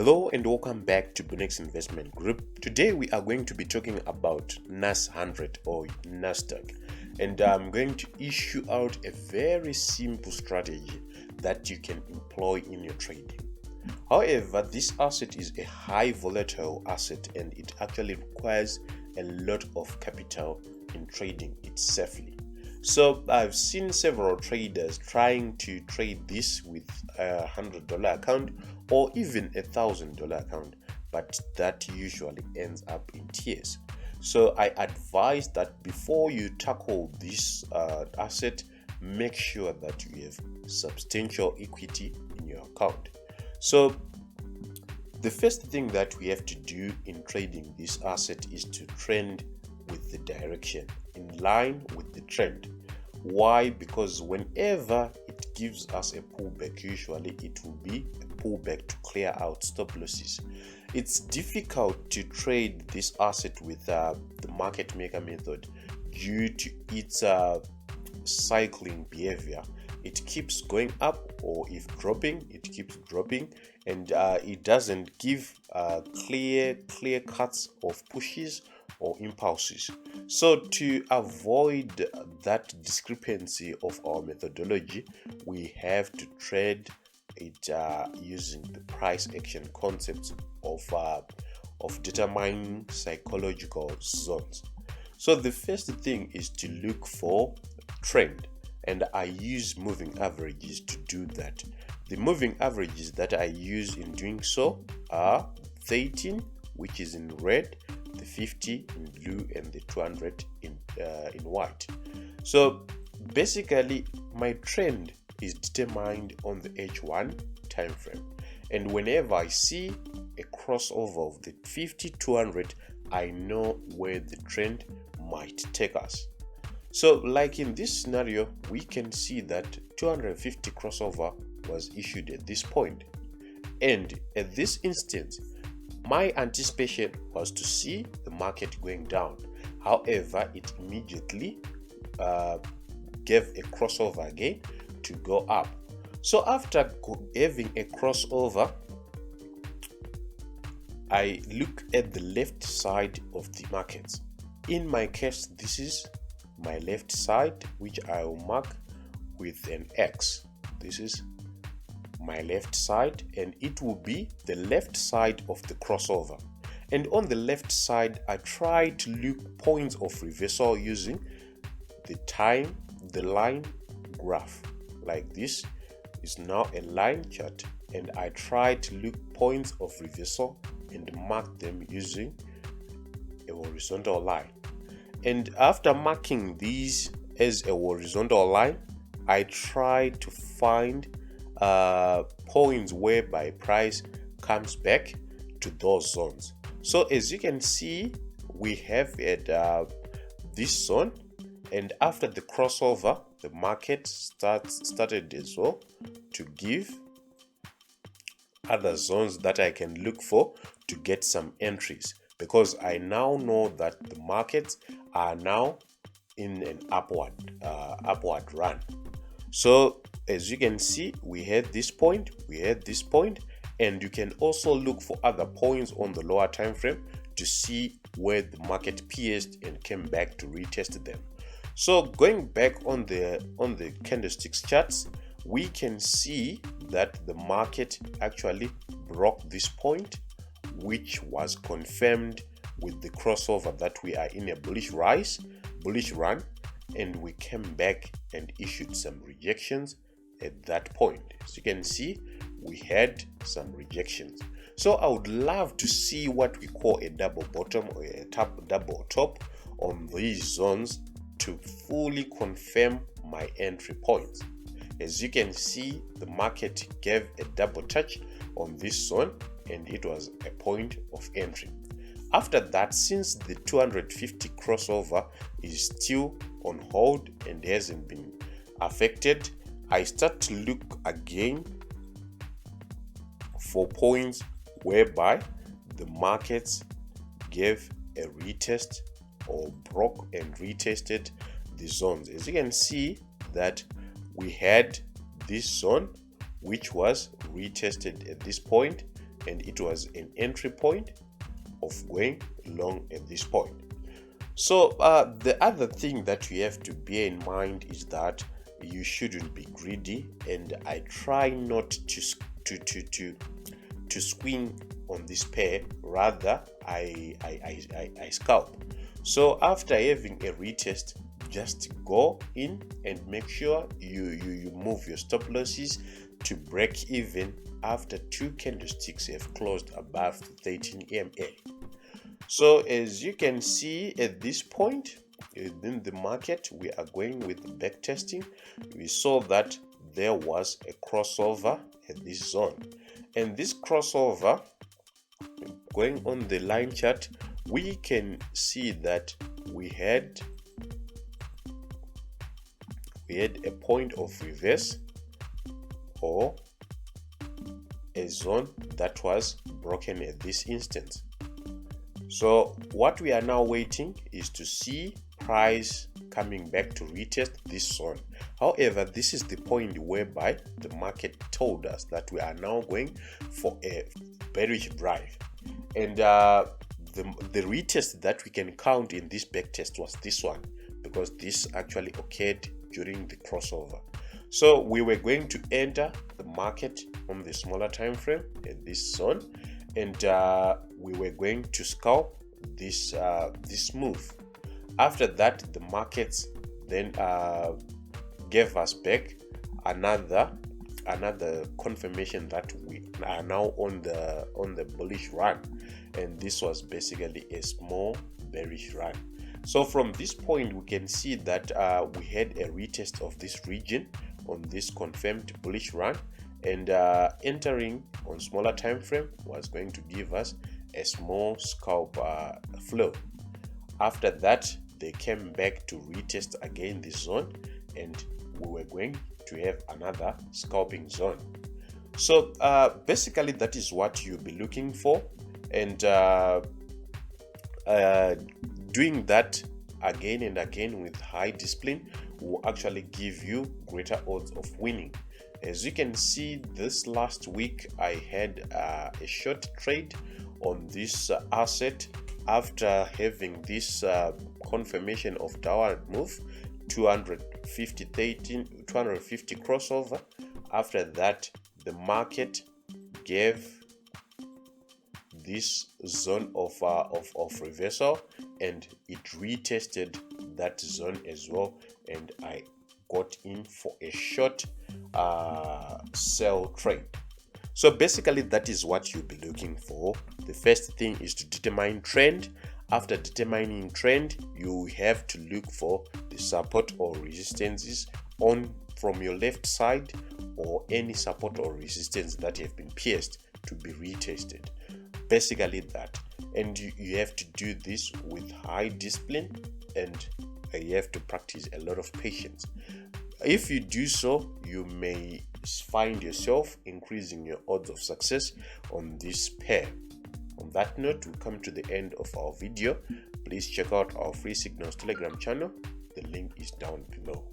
Hello and welcome back to Bunnex Investment Group. Today we are going to be talking about NAS100 or NASDAQ, and I'm going to issue out a very simple strategy that you can employ in your trading. However, this asset is a high volatile asset and it actually requires a lot of capital in trading it safely. So I've seen several traders trying to trade this with a $100 account or even a $1,000 account, but that usually ends up in tears. So I advise that before you tackle this asset, make sure that you have substantial equity in your account. So the first thing that we have to do in trading this asset is to trend with the direction in line with the trend. Why? Because whenever it gives us a pullback, usually it will be a pullback to clear out stop losses. It's difficult to trade this asset with the market maker method due to its cycling behavior. It keeps going up, or if dropping, it keeps dropping, and it doesn't give clear cuts of pushes or impulses. So to avoid that discrepancy of our methodology, we have to trade it using the price action concepts of determining psychological zones. So the first thing is to look for trend, and I use moving averages to do that. The moving averages that I use in doing so are 13, which is in red, the 50 in blue, and the 200 in white. So basically my trend is determined on the H1 time frame, and whenever I see a crossover of the 50 200, I know where the trend might take us. So like in this scenario, we can see that 250 crossover was issued at this point, and at this instance my anticipation was to see the market going down. However, it immediately gave a crossover again to go up. So after having a crossover, I look at the left side of the markets. In my case, this is my left side, which I will mark with an X. This is my left side, and it will be the left side of the crossover. And on the left side, I try to look points of reversal using the line graph. Like this is now a line chart, and I try to look points of reversal and mark them using a horizontal line. And after marking these as a horizontal line, I try to find points whereby price comes back to those zones. So as you can see, we have at this zone, and after the crossover, the market started as well to give other zones that I can look for to get some entries, because I now know that the markets are now in an upward run. So as you can see, we had this point, and you can also look for other points on the lower time frame to see where the market pierced and came back to retest them. So going back on the candlesticks charts, we can see that the market actually broke this point, which was confirmed with the crossover that we are in a bullish run, and we came back and issued some rejections at that point. As you can see, we had some rejections. So I would love to see what we call a double bottom or a double top on these zones to fully confirm my entry points. As you can see, the market gave a double touch on this zone, and it was a point of entry. After that, since the 250 crossover is still on hold and hasn't been affected, I start to look again for points whereby the markets gave a retest or broke and retested the zones. As you can see that we had this zone which was retested at this point, and it was an entry point of going long at this point. So the other thing that you have to bear in mind is that you shouldn't be greedy, and I try not to swing on this pair. Rather, I scalp. So after having a retest, just go in and make sure you move your stop losses to break even after 2 candlesticks have closed above 13 EMA. So as you can see at this point in the market, we are going with back testing. We saw that there was a crossover at this zone, and this crossover, going on the line chart, we can see that we had a point of reverse, or a zone that was broken at this instance. So what we are now waiting is to see price coming back to retest this zone. However, this is the point whereby the market told us that we are now going for a bearish drive, and the retest that we can count in this back test was this one, because this actually occurred during the crossover. So we were going to enter the market on the smaller time frame at this zone, and we were going to scalp this move. After that, the markets then gave us back another confirmation that we are now on the bullish run, and this was basically a small bearish run. So from this point, we can see that we had a retest of this region on this confirmed bullish run, and entering on smaller time frame was going to give us a small scalp flow. After that, they came back to retest again this zone, and we were going to have another scalping zone. So basically that is what you'll be looking for, and doing that again and again with high discipline will actually give you greater odds of winning. As you can see, this last week I had a short trade on this asset after having this confirmation of downward move, 250 crossover. After that, the market gave this zone of reversal, and it retested that zone as well, and I got in for a short sell trade. So basically that is what you'll be looking for. The first thing is to determine trend. After determining trend, you have to look for the support or resistances on from your left side, or any support or resistance that have been pierced to be retested. Basically that, and you have to do this with high discipline, and you have to practice a lot of patience. If you do so, you may find yourself increasing your odds of success on this pair. On that note, we come to the end of our video. Please check out our free signals Telegram channel. The link is down below.